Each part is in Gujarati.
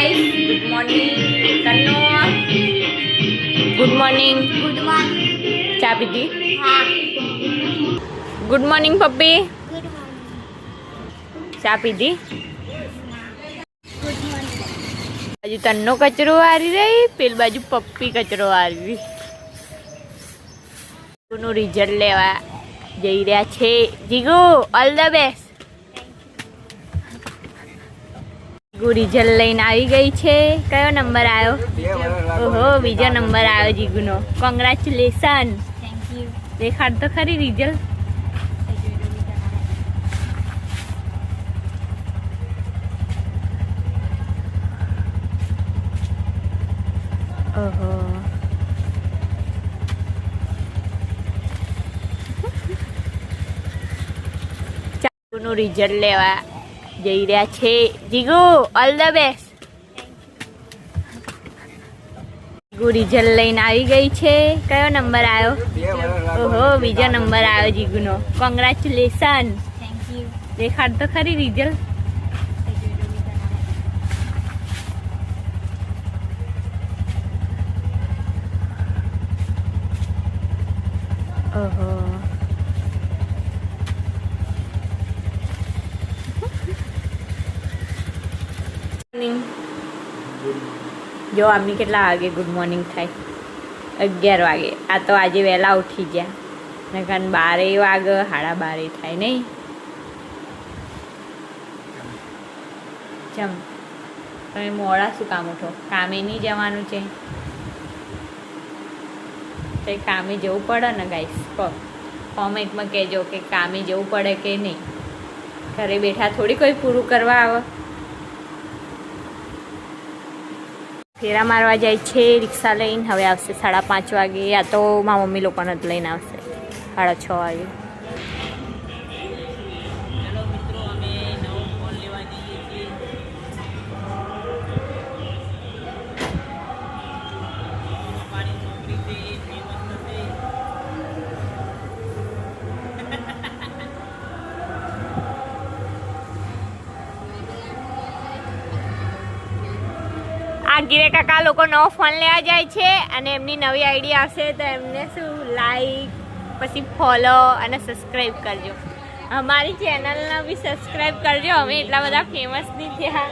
Guys, good morning Kanno. Good morning. Good morning. चा पीती? हाँ। Good morning puppy. Good morning. चा पीती? Good morning. बाजू तन्नो कचरो वारी रही, पेल बाजू पप्पी कचरो वारी रही। નું રિઝલ્ટ લેવા જઈ રહ્યા છે Jigu, all the best. Jigu result લઈને આવી ગઈ છે। કયો નંબર આવ્યો? ઓહો, બીજો નંબર આવ્યો જીગુનો। કોંગ્રેચ્યુલેશન। Thank you. દેખાડ તો ખરી રિઝલ્ટ। ઓહો, નું રિઝલ્ટ લેવા જઈ રહ્યા છે Jigu, all the best. Jigu result લઈને આવી ગઈ છે। કયો નંબર આવ્યો? ઓહો, બીજો નંબર આવ્યો જીગુનો। કોંગ્રેચ્યુલેશન। Thank you. દેખાડ તો ખરી રિઝલ્ટ। ઓહો, જો આમની કેટલા વાગે ગુડ મોર્નિંગ થાય? 11 વાગે। આ તો આજે વહેલા ઉઠી ગયા, ને કારણ 12 વાગે 12:30 થાય નહીં? ચમ તમે મોડા શું કામ ઉઠો? કામે નહીં જવાનું છે? કંઈ કામે જવું પડે ને ગાઈસ? કોમેન્ટમાં કહેજો કે કામે જવું પડે કે નહીં। ઘરે બેઠા થોડી કોઈ પૂરું કરવા આવે। ફેરા મારવા જાય છે રિક્ષા લઈને। હવે આવશે 5:30 વાગે, યા તો મારા મમ્મી લોકોને જ લઈને આવશે 6:30 વાગે। ગીરે કાકા લોકો નવો ફોન લેવા જાય છે, અને એમની નવી આઈડી આવશે તો એમને શું લાઈક, પછી ફોલો અને સબસ્ક્રાઈબ કરજો। અમારી ચેનલને બી સબસ્ક્રાઈબ કરજો। અમે એટલા બધા ફેમસ નહીં થયા,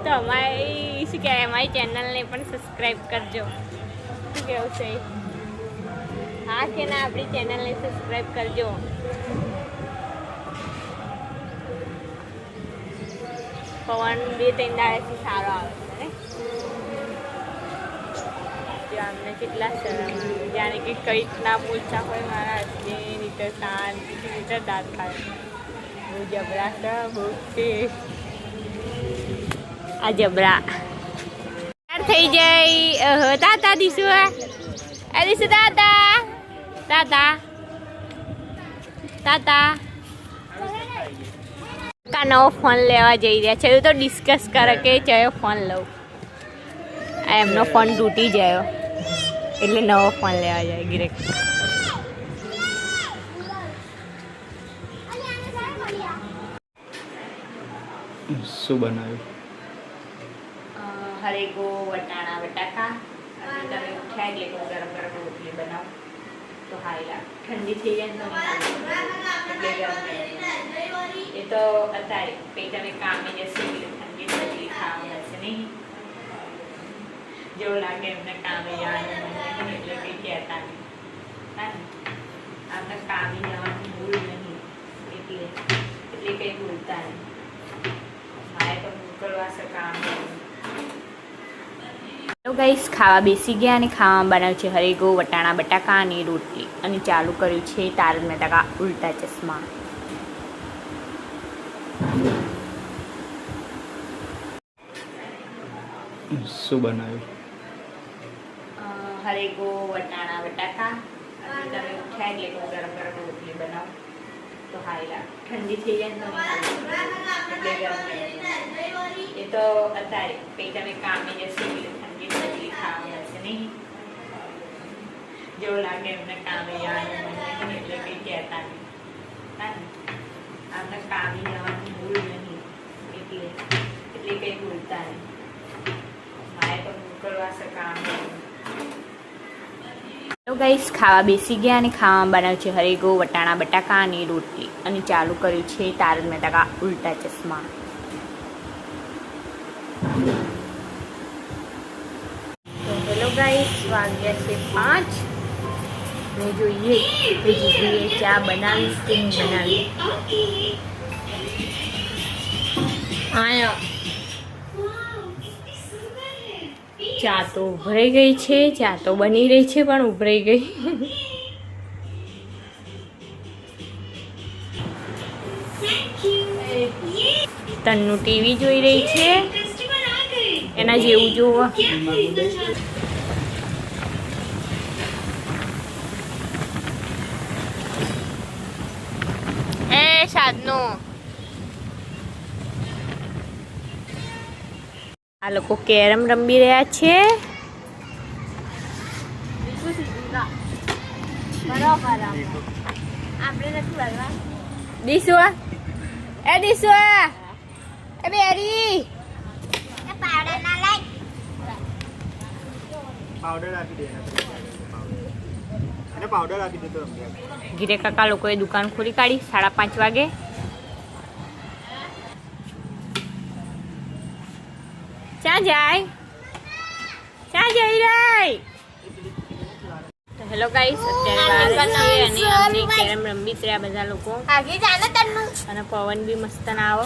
તો અમારી શું કહેવાય, અમારી ચેનલને પણ સબસ્ક્રાઈબ કરજો। શું કહેવું છે? હા કે ના? આપણી ચેનલને સબસ્ક્રાઈબ કરજો। પવન 2-3 દાડાથી સારો આવે છે ને? અમને કેટલા શરમ આવે, જાણે કે કઈ ના બોલતા હોય મારા હસબેન્ડ, રીતે શાંતિથી રીતે દાંત ખાય। બહુ જબરા છે, બહુ છે આ જબરા। થઈ જાય તાતા દીસુ, દીસુ તાતા તાતા તાતા કા નવો ફોન લેવા જઈ રહ્યા છે। એવું તો ડિસ્કસ કરે કે કયો ફોન લઉં। એમનો ફોન તૂટી ગયો એટલે નવો ફોન લેવા જાય ગિરેક। શું બનાવ્યું? હરેગો વટાણા બટાકા। તમે ઉઠ્યા એટલે ગરમ ગરમ રોટલી બનાવો તો હાઈ લાગે। ઠંડી થઈ જાય ને એટલે ગરમ એ તો અત્યારે પછી તમે કામે જશે એટલે ઠંડી રોટલી ખાવા મળશે નહીં? જેવું લાગે એમને કામે જવાનું એટલે કંઈ કહેતા નહીં। આમને કામે જવાની ભૂલ નહીં, એટલે કંઈ ભૂલતા નહીં। મારે તો મોકલવા છે કામ। તો ગાઈસ, ખાવા બેસી ગયા અને ખાવામાં બનાવ્યું છે હરેગો વટાણા બટાકા અને રોટલી, અને ચાલુ કર્યું છે તારક મહેતા કા ઉલ્ટા ચશ્મા। શું બનાવ્યું? હરેગો વટાણા બટાકા। તમે ઉઠ્યા એટલે ગરમ ગરમ રોટલી બનાવો તો હાઈ લાગે। ઠંડી થઈ જાય ને એટલે ગરમ એ તો અત્યારે પછી તમે કામે જશે એટલે ઠંડી રોટલી ખાવા મળશે નહીં? જેવું લાગે એમને કામે જવાનું એટલે કંઈ કહેતા નહીં। આમને કામે જવાની ભૂલ નહીં, એટલે કંઈ ભૂલતા નહીં। ગાઈસ ખાવા બેસી ગયા અને ખાવામાં બનાવ્યું છે હરેગો વટાણા બટાકા અને રોટલી અને ચાલુ કર્યું છે તારક મહેતા કા ઉલ્ટા ચશ્મા. તો હેલો ગાઈસ, વાગ્યા છે 5 ને જોઈએ કે જીજુએ ચા બનાવીશ કે નહીં બનાવી. આયા ચા તો ઉભરાઈ ગઈ છે, ચા તો બની રહી છે પણ ઉભરાઈ ગઈ. તન્નુ ટીવી જોઈ રહી છે, એના જેવું જોવા. એ સાધનો આ લોકો કેરમ રમી રહ્યા છે. દીસુઆ એ દીસુઆ એ બેરી ગીરે કાકા લોકોએ દુકાન ખોલી કાઢી 5:30 વાગે. ક્યાં જાય ક્યાં જઈ રહી? તો હેલો ગાઈસ, અત્યારે બહાર છીએ અને અમને કેરમ રમી રહ્યા બધા લોકો અને પવન બી મસ્ત ના આવો.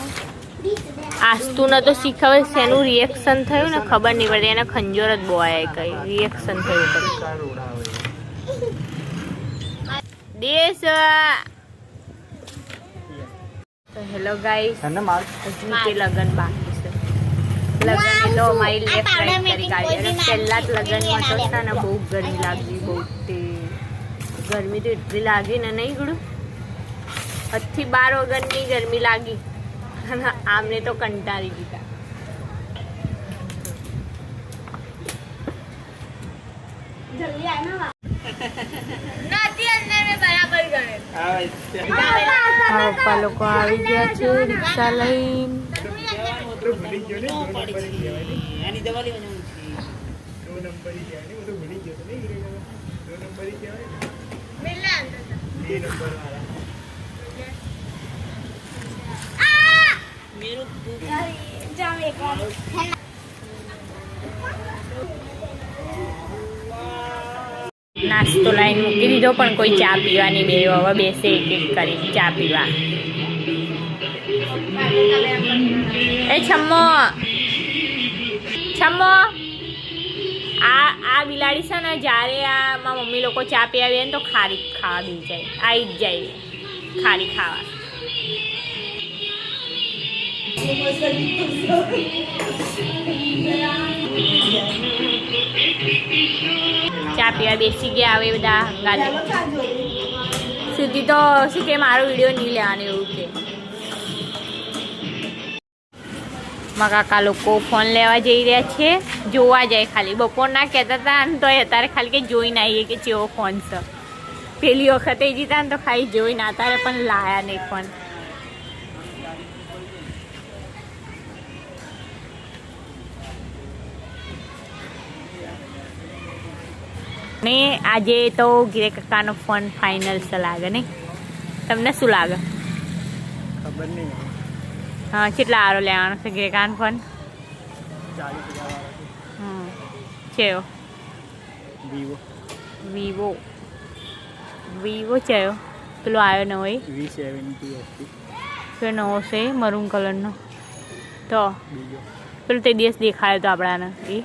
આસ્તુ ને તો શીખવે શેનું રિએક્શન થયું ને ખબર નહીં પડે, એને ખંજોર જ બોવાય કઈ રિએક્શન થયું. દેશ તો હેલો ગાઈસ, હજી તે લગન બાકી છે. લગન તો અમારી લેફ્ટ રાઈટ કરી કાઢી અને પહેલા જ લગનમાં તો છે ને બહુ ગરમી લાગી, બહુ તે ગરમી તો એટલી લાગી ને નહીં ગળું, 8 થી 12 વગરની ગરમી લાગી અને આમને તો કંટાળી દીધા. પપ્પા લોકો આવી ગયા છે રિક્ષા લઈને. નાસ્તો લાઈન મૂકી દીધો પણ કોઈ ચા પીવાની બે હવે બેસે એક એક કરી ચા પીવા. એ છમ્મો છમ્મો આ બિલાડી છે ને જ્યારે આમાં મમ્મી લોકો ચા પી આવીએ ને તો ખારી ખાવા બી જાય, આવી જ જાય ખારી ખાવા. ચા પીવા બેસી ગયા હવે બધા હંગાલે. સુધી તો શું કે મારો વિડીયો નહીં લેવાનો એવું કે મારા કાકા લોકો ફોન લેવા જઈ રહ્યા છે. જોવા જાય ખાલી, બપોર ના કહેતા હતા ને તો અત્યારે ખાલી કે જોઈને આવીએ કે કેવો ફોન છે. પેલી વખતે જીતા ને તો ખાલી જોઈને અત્યારે પણ લાયા નહીં ફોન. ને આજે તો ગીરે કાકાનો ફોન ફાઇનલ છે લાગે નહીં? તમને શું લાગે? ખબર નહીં. હા, કેટલા સારો લેવાનો છે ગીરે કાકાનો ફોન? 40,000 ચયો વિવો ચયો પેલો આવ્યો નવો એ પેલો નવો છે મરૂન કલરનો. તો પેલો તે દિવસ દેખાયો તો આપણાને એ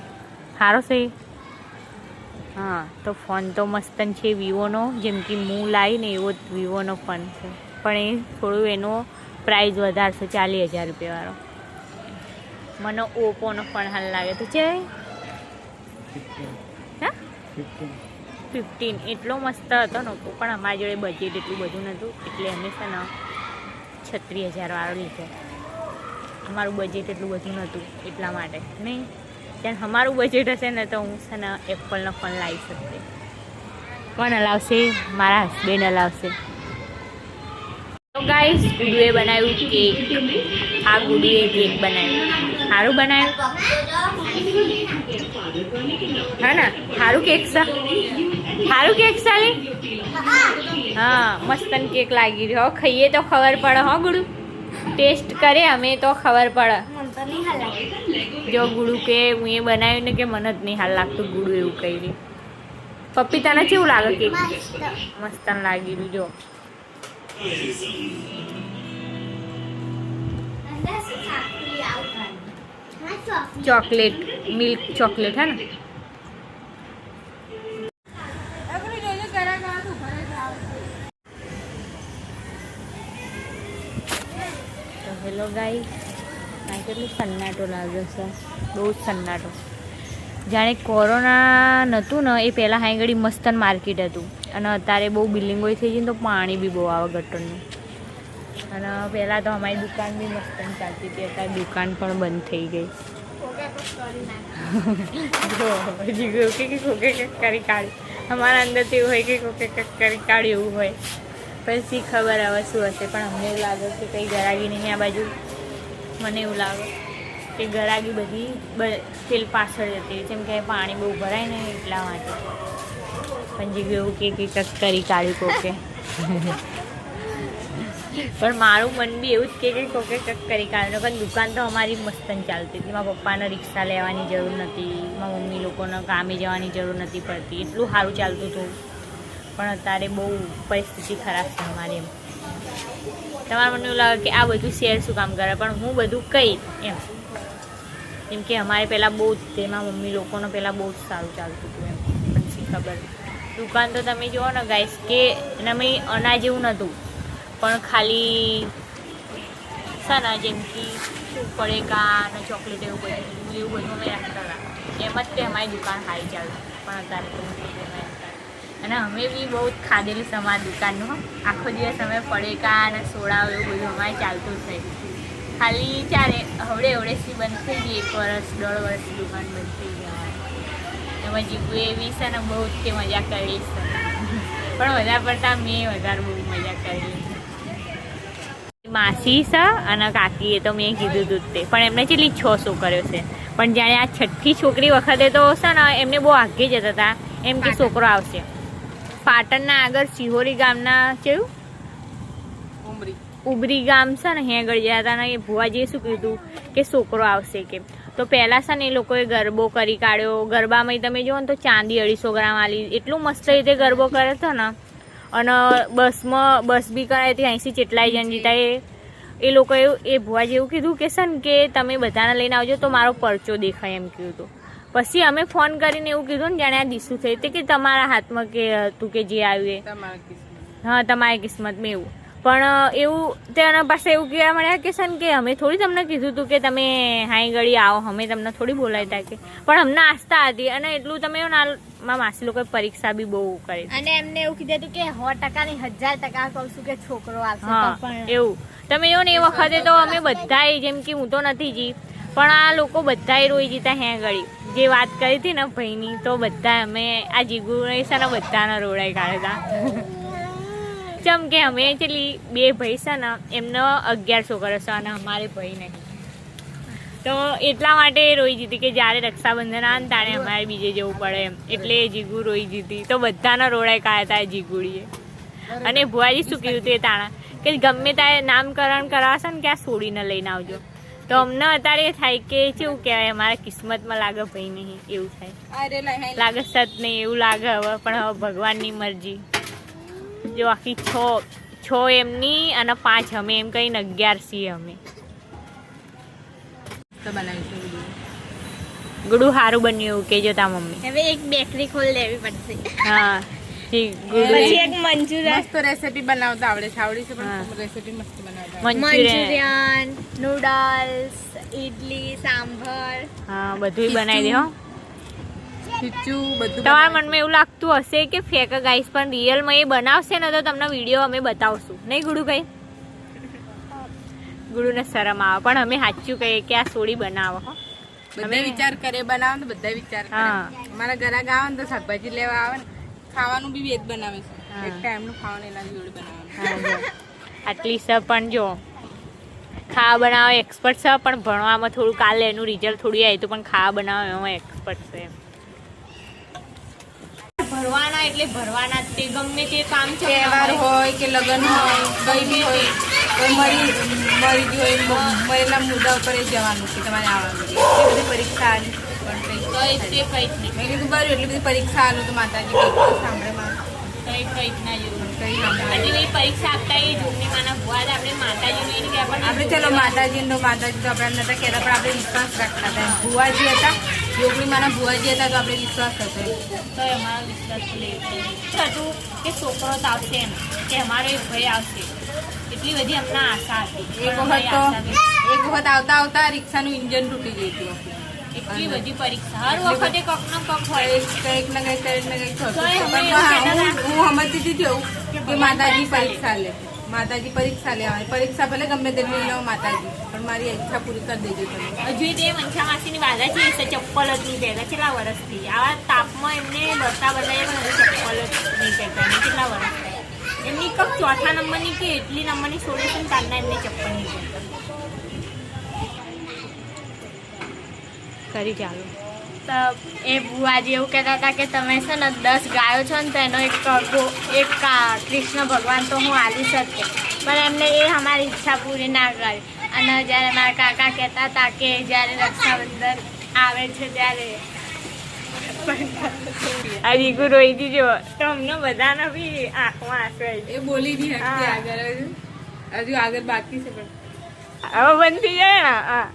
સારો છે. હા, તો ફોન તો મસ્ત છે વિવોનો, જેમ કે હું લાવી ને એવો જ વિવોનો ફોન છે પણ એ થોડું એનો પ્રાઇસ વધારે છે, 40,000 રૂપિયાવાળો. મને ઓપ્પોનો ફોન હાલ લાગે તો છે હા 15. એટલો મસ્ત હતો ને ઓપ્પો, પણ અમારી જોડે બજેટ એટલું બધું નહોતું એટલે અમે છે ને 36,000 લીધો. અમારું બજેટ એટલું બધું નહોતું એટલા માટે નહીં. ત્યાં અમારું બજેટ હશે ને તો હું છે ને એપલનો ફોન લાવી શકશે. કોણ હલાવશે? મારા હસબેન્ડ હલાવશે. તો ગાઈસ, ગુડુએ બનાવ્યું કેક. આ ગુડુએ કેક બનાવ્યું. સારું બનાવ્યું હા ને? સારું કેક છે. સારું કેક ચાલી હા મસ્તન કેક લાગી રહ્યો ખાઈએ તો ખબર પડે હો ગુડુ ટેસ્ટ કરે અમે તો ખબર પડે મને તો નહીં હાલ લાગે. જો ગુડુ કે હું એ બનાવ્યું ને કે મને જ નહીં હાલ લાગતું ગુડુ એવું કહી રહી પપ્પી તને કેવું લાગે કેક મસ્ત. મસ્તન લાગી રહ્યું જો અંદર શું સાકરી આવતા? હા, ચોકલેટ. ચોકલેટ મિલ્ક ચોકલેટ હે ને તો હેલો ગાઈ આ કેટલું સન્નાટો લાગે છે બહુ જ સન્નાટો જાણે કોરોના નહોતું ને એ પહેલાં હાઈ ઘડી મસ્તન માર્કેટ હતું અને અત્યારે બહુ બિલ્ડિંગો થઈ ગઈ ને તો પાણી બી બહુ આવે ગટરનું અને પહેલાં તો અમારી દુકાન બી મસ્તન ચાલતી હતી અત્યારે દુકાન પણ બંધ થઈ ગઈ જો હજી ગયું કે કોકે કંઈક કરી કાઢી અમારા અંદરથી એવું હોય કે કોકે કંઈક કરી કાઢ્યું એવું હોય પછી ખબર હવે શું હશે પણ અમને એવું લાગે કે કંઈ ગરાગી નહીં આ બાજુ મને એવું લાગે કે ગરાગી બધી તેલ પાછળ જતી જેમ કે પાણી બહુ ભરાય ને એટલા માટે પણ જે એવું કે કંઈક કરી કાઢ્યું કોકે પણ મારું મન બી એવું જ કે કોકે કંઈક કરી કાઢ્યું પણ દુકાન તો અમારી મસ્તન ચાલતી હતી મારા પપ્પાને રિક્ષા લેવાની જરૂર નથી મારા મમ્મી લોકોને કામે જવાની જરૂર નથી પડતી એટલું સારું ચાલતું હતું પણ અત્યારે બહુ પરિસ્થિતિ ખરાબ છે અમારી એમ તમારા મને એવું લાગે કે આ બધું શેર શું કામ કરે પણ હું બધું કહી એમ જેમ કે અમારે પહેલાં બહુ જ તેમાં મમ્મી લોકોને પહેલાં બહુ જ સારું ચાલતું હતું એમ પછી ખબર દુકાન તો તમે જુઓ ને ગાઈસ કે એનામાં અનાજ એવું નહોતું પણ ખાલી છે ને જેમ કે શું પડેકા અને ચોકલેટ એવું બધું અમે રાખતા હતા એમ જ તે અમારી દુકાન સારી ચાલતી પણ અત્યારે તો અને અમે બી બહુ જ ખાધેલું છે અમારી દુકાનનું આખો દિવસ અમે પડેકા અને સોડા એવું બધું અમારે ચાલતું જ થઈ ખાલી ચારે હવડેથી બંધ થઈ ગઈ 1 વર્ષ 1.5 વર્ષની દુકાન બંધ થઈ ગઈ એમાં જીગુ એવી છે ને બહુ જ તે મજા કરી છે પણ વધારે પડતા મેં વધારે બહુ મજા કરી માસી છે અને કાકીએ તો મેં કીધું હતું તે પણ એમને કેટલી 6 છોકરીઓ છે પણ જાણે આ છઠ્ઠી છોકરી વખતે તો છે ને એમને બહુ આગે જતા હતા એમ કે છોકરો આવશે પાટણના આગળ સિહોરી ગામના કેવું ઉબરી ગામ છે ને ત્યાં આગળ ગયા હતા ને એ ભુવાજીએ શું કીધું કે છોકરો આવશે કે તો પહેલાં છે ને એ લોકોએ ગરબો કરી કાઢ્યો ગરબામાં તમે જુઓ ને તો ચાંદી 250 ગ્રામ આલી એટલું મસ્ત રીતે ગરબો કર્યો હતો ને અને બસ બી કરાવી હતી 80 જેટલાય જણ જીતા એ લોકોએ એ ભુવાજી એવું કીધું કે છે ને કે તમે બધાને લઈને આવજો તો મારો પરચો દેખાય એમ કીધું હતું પછી અમે ફોન કરીને એવું કીધું ને જાણે આ દિશુ થઈ તે કે તમારા હાથમાં કે હતું કે જે આવ્યું હા તમારી કિસ્મતમાં એવું પણ એવું તેના પાસે એવું કહેવા મળ્યા કે સન કે અમે થોડી તમને કીધું હતું કે તમે હાઈ ઘડી આવો અમે તમને થોડી બોલાવ્યા કે પણ અમને આસ્થા હતી અને એટલું તમે મારા માસી લોકોએ પરીક્ષા બી બહુ કરી અને એમને એવું કીધું હતું કે 100% ની 1000% કહું છું કે છોકરો આવશે તો હા પણ એવું તમે જો ને એ વખતે તો અમે બધાય જેમ કે હું તો નથી જી પણ આ લોકો બધાય રોઈ જીતા હે ઘડી જે વાત કરી હતી ને ભાઈની તો બધા અમે આ જીગુ છે ને બધાના રોડાઈ કાઢ્યા જેમ કે અમે છેલ્લી 2 ભાઈ છે ને એમનો 11 છોકરો છે અને અમારે ભાઈ નહીં તો એટલા માટે રોઈ જીતી કે જ્યારે રક્ષાબંધન આવે ને તારે અમારે બીજે જવું પડે એમ એટલે જીગુ રોઈ જીતી તો બધાના રોડાઈ કાઢ્યા હતા જીગુડીએ અને ભુવાજી શું કીધું તે તાણા કે ગમે ત્યારે નામકરણ કરાવશે ને કે આ છોડીને લઈને આવજો તો અમને અત્યારે એ થાય કે કેવું કહેવાય અમારા કિસ્મતમાં લાગે ભાઈ નહીં એવું થાય લાગે સત નહીં એવું લાગે હવે પણ હવે ભગવાનની મરજી જો આખી 6 એમની અને 5 અમે એમ કહીને 11 છીએ અમે ગુડુ સારું બન્યું એવું કહેજો તા મમ્મી હવે એક બેકરી ખોલ લેવી પડશે હા પછી એક મંચુરિયન મસ્ત રેસીપી બનાવતા આવડે છે આવડી છે પણ રેસીપી મસ્ત બનાવતા મંચુરિયન નૂડલ્સ ઇડલી સાંભર હા બધું બનાવી દે હો ખીચું બધું તમારા મનમાં એવું લાગતું હશે કે ફેક ગાઈસ પણ રિયલમાં એ બનાવશે ને તો તમને વિડીયો અમે બતાવશું નહીં ગુડુ કઈ ગુડુને શરમ આવે પણ અમે સાચું કહીએ કે આ સોડી બનાવો હો બધા વિચાર કરે બનાવે ને બધા વિચાર કરે હા. અમારા ઘરે આવે ને તો શાકભાજી લેવા આવે ને ખાવાનું બી વેજ બનાવે છે હા. એક ટાઈમનું ખાવાનું એના જોડે બનાવવાનું હા, જો. આટલી સ પણ જો ખાવા બનાવવા એક્સપર્ટ છે પણ ભણવામાં થોડું કાલે એનું રિઝલ્ટ થોડું આવ્યું હતું પણ ખાવા બનાવવા એમાં એક્સપર્ટ છે એમ ભરવાના એટલે ભરવાના જ તે ગમે તે કામ છે તહેવાર હોય કે લગ્ન હોય કઈ બી હોય કોઈ મરી ગયું હોય મરેલા મુદ્દા ઉપર જ જવાનું છે તમારે આવવાનું છે એ બધી પરીક્ષા આલી પણ કઈ તે કઈ જ નહીં મેં કીધું બરું એટલી બધી પરીક્ષા આલું તો માતાજી કંઈક સાંભળે મારે કઈ જ ના જેવું કઈ સાંભળે આટલી બધી પરીક્ષા આપતા એ જોગની માના ભુવા આપણે માતાજીનું એને કે આપણે ચલો માતાજી તો આપણે નતા કહેતા પણ આપણે વિશ્વાસ રાખતા હતા ભુવાજી હતા યોગની માના ભુવાજી હતા તો આપણે વિશ્વાસ હતો તો અમારો વિશ્વાસ લે હતું કે છોકરો તો આવશે એમ કે અમારો એક ભાઈ આવશે એટલી બધી અમને આશા હતી એક વખત આવતા આવતા રિક્ષાનું ઇન્જિન તૂટી ગયું હતું એટલી બધી પરીક્ષા હર વખતે કક ન કક હોય કંઈક ને કંઈક થતું હું સમજતી હતી કે માતાજી પરીક્ષા લે માતાજી પરીક્ષા લેવાની પરીક્ષા ભલે ગમે તેટલી લો માતાજી પણ મારી ઈચ્છા પૂરી કરી દેજો તમે હજુ તે મનસા માસીની વાદા છે એ ચપ્પલ જ નહીં પહેરતા કેટલા વર્ષથી આવા તાપમાં એમને બરતા બદલાય પણ ચપ્પલ જ નહીં પહેરતા એમને કેટલા વર્ષ એમની કક ચોથા નંબરની કે એટલી નંબરની સોલ્યુશન કાઢના એમને ચપ્પલ નહીં પહેરતા કરી ચાલો તો એ બુઆજી એવું કહેતા હતા કે તમે છે ને 10 ગાયો છો ને તો એનો એક કૃષ્ણ ભગવાન તો હું આલીશ જ કે પણ એમને એ અમારી ઈચ્છા પૂરી ના કરી અને જ્યારે મારા કાકા કહેતા હતા કે જ્યારે રક્ષાબંધન આવે છે ત્યારે આ રીગુ રોઈ દીજો તો અમને બધાને બી આંખમાં આંસુ આવી એ બોલી નહીં શકતી આગળ હજુ આગળ બાકી છે પણ હવે બંધ થઈ જાય ને હા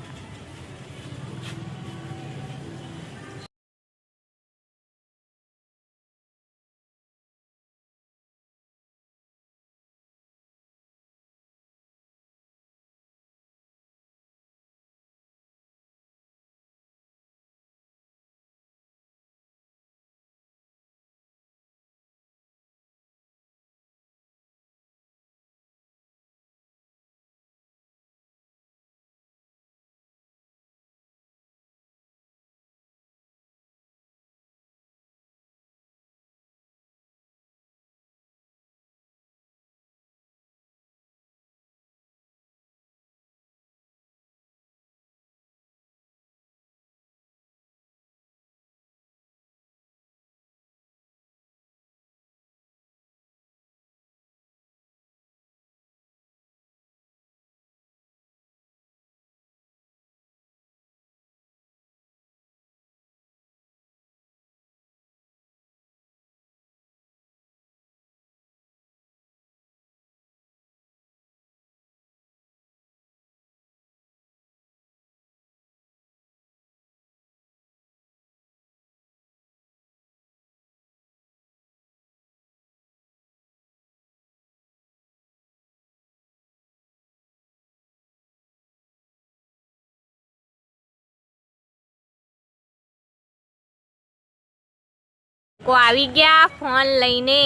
કો આવી ગયા ફોન લઈને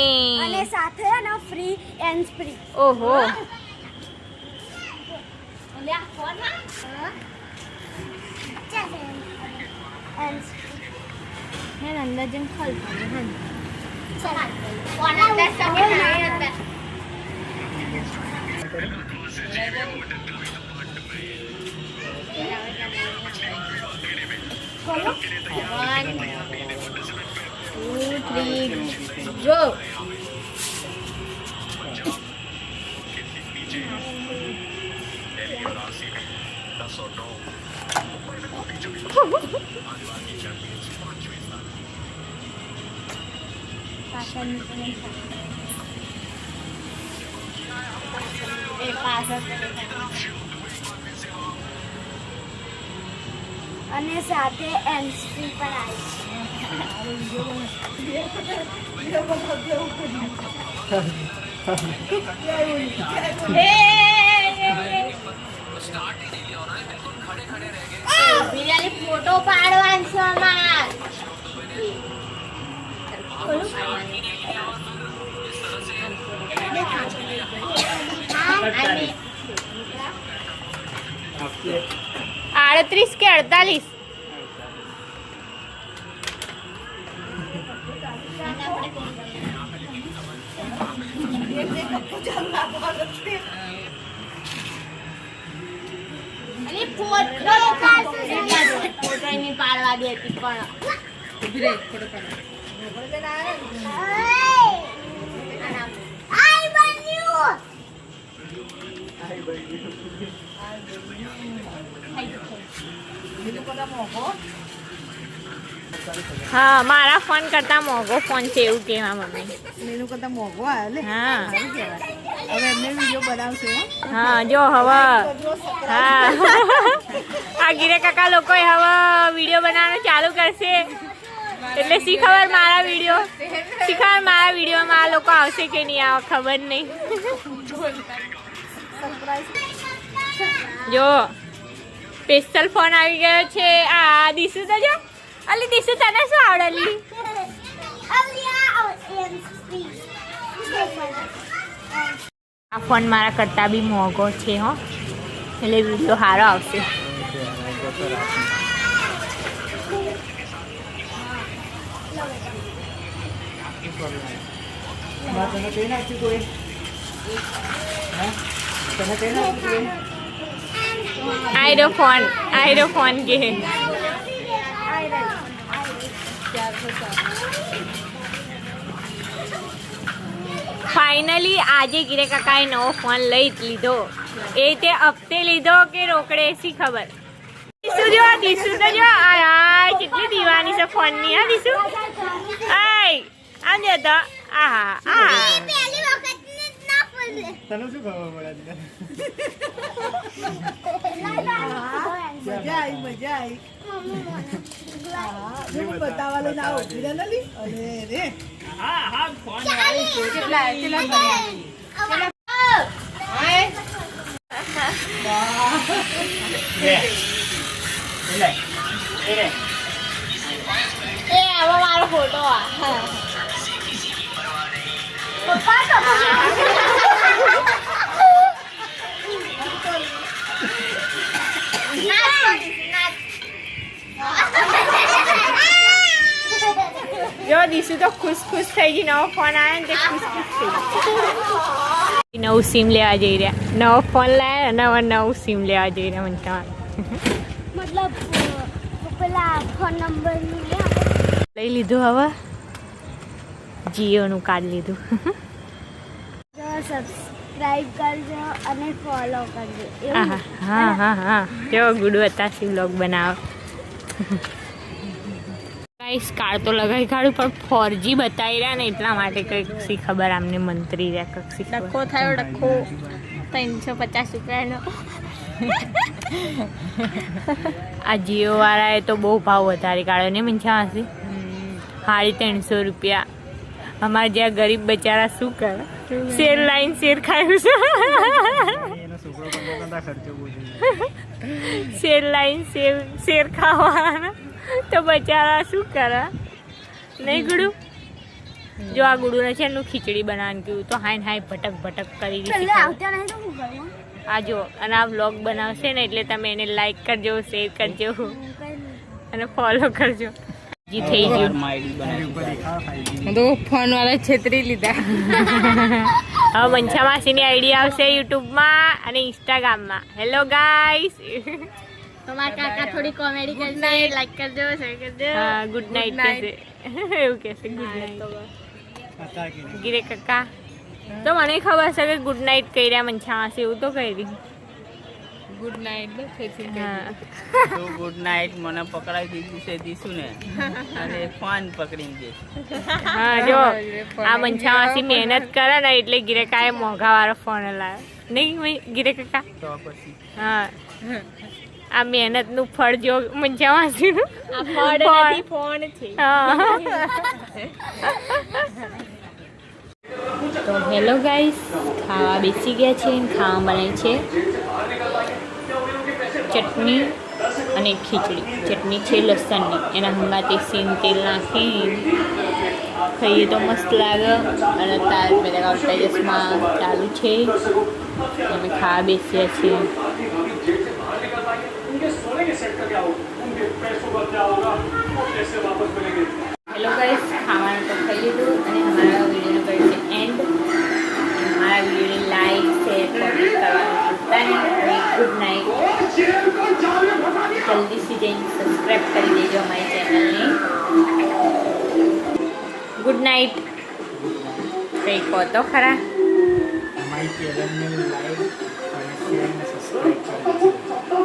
અને સાથે ને ફ્રી એન્ડ ફ્રી ઓહો અંદર જેમ ખોલ જો અને સાથે એન્સ્ટ્રી પણ આવી છે ફોટો પાડવાનો છે અમાર આડત્રીસ કે 48 ફોટો પાડવા દે હતી પણ ઉભી રહી ફોટો પાડો હા મારા ફોન કરતા મોંઘો ફોન છે એવું કહેવા મમ્મી. એનું કરતા મોંઘો આવ્યો લે. હા હવે એમને વિડીયો બનાવશે હો. હા જો હવે હા આ ગીરે કાકા લોકો હવે વિડીયો બનાવવાનું ચાલુ કરશે એટલે શી ખબર મારા વિડીયોમાં આ લોકો આવશે કે નહીં આવે ખબર નહીં. જો સ્પેશિયલ ફોન આવી ગયો છે. આ દીસુ તો જો અલી દીસુ તને શું આવડે? આ ફોન મારા કરતા બી મોંઘો છે હો એટલે વિડીયો સારો આવશે. આયરો ફોન કે ફાઇનલી આજે ગીરે કાકાએ નવો ફોન લઈ જ લીધો. એ તે હપ્તે લીધો કે રોકડે શી ખબર. દીસુ તો જો આ કેટલી દીવાની છે ફોનની. હા દીસુ આય આમ જો તો આ તને શું ખબર પડે? મજા આવી. બતાવવાનું ના હોતી રે નલી. અરે રે કેટલા એ આવો મારો ફોટો જો દીસુ તો ખુશ થઈ ગઈ. નવો ફોન આવ્યો ને તે ખુશ થઈ ગઈ. નવું સિમ લેવા જઈ રહ્યા. નવો ફોન લાવ્યા નવું સિમ લેવા જઈ રહ્યા. મને મતલબ પેલા ફોન નંબર લઈ લીધું. હવે જીઓનું કાર્ડ લીધું. સબસ્ક્રાઇબ કરજો અને ફોલો કરજો. હા જો ગુડુ હતા બ્લોગ બનાવો. ગાઈસ કાર્ડ તો લગાવી કાઢું પણ 4G બતાવી રહ્યા ને એટલા માટે કંઈક શી ખબર આમને મંત્રી રહ્યા કંઈક શી ખબર. ડખો થયો ડખો 350 રૂપિયાનો. આ જીઓ વાળાએ તો બહુ ભાવ વધારે કાઢ્યો ને મંછા હશે. 350 રૂપિયા. અમારા જ્યાં ગરીબ બચારા શું કરે? શેર લાઈન શેર ખાયું છે. એનો છોકરો પણ કરતા ખર્ચો બહુ છે. શેર લાઈન શેર ખાવાના તો બચારા શું કરે નહીં ગુડુ? જો આ ગુડુને છે એનું ખીચડી બનાવવાનું કહ્યું તો હાય ભટક કરી દીધી. આ જો અને આ વ્લોગ બનાવશે ને એટલે તમે એને લાઈક કરજો, શેર કરજો અને ફોલો કરજો. જી થઈ ગયું. તો ફોન વાળા છેતરી લીધા. હવે મંછા માસીની આઈડી આવશે યુટ્યુબમાં અને ઇન્સ્ટાગ્રામમાં. Hello guys. તમારા કાકા થોડી કોમેડી કરશે. લાઈક કરજો, શેર કરજો. હા ગુડ નાઇટ કહેશે. એવું કહેશે ગુડ નાઇટ. ગીરે કાકા તો મને ખબર છે કે ગુડ નાઇટ કહી રહ્યા મંછા માસી. એવું તો કહી રહી. Good night. હા તો ગુડ નાઇટ મને પકડાવી દીધું છે દીસુ ને અને ફોન પકડીને દે. હા જો આ મંછા માસી મહેનત કરે ને એટલે ગીરે કાકાએ મોંઘા વાળો ફોન લાવ્યો નહીં ગીરે કાકા. તો પછી હા આ મહેનતનું ફળ જો મંછા માસીનું. આ ફળ નથી ફોન છે. તો હેલો ગાઈસ, ખાવા બેસી ગયા છે. ખાવા બનાવી છે ચટણી અને ખીચડી. ચટણી છે લસણની, એના હંગાતે સીન તેલ નાખી ખાઈએ તો મસ્ત લાગે. અને તાર મેરા તેજસમાં ચાલુ છે. અમે ખાવા બેસ્યા છીએ. હેલો ગાઈસ, ખાવાનું તો ખાઈ લીધું અને અમારા વિડીયોનો કર્યું છે એન્ડ. અમારા વિડીયોને લાઈક શેર કોમેન્ટ કરવાનું ભૂલતા નહીં. Good night. જલ્દીથી જઈને સબસ્ક્રાઈબ કરી દેજો અમારી ચેનલને. નાઇટ કંઈ કહો તો ખરા. અમારી ચેનલને લાઈક અને શેર અને સબસ્ક્રાઈબ કરજો.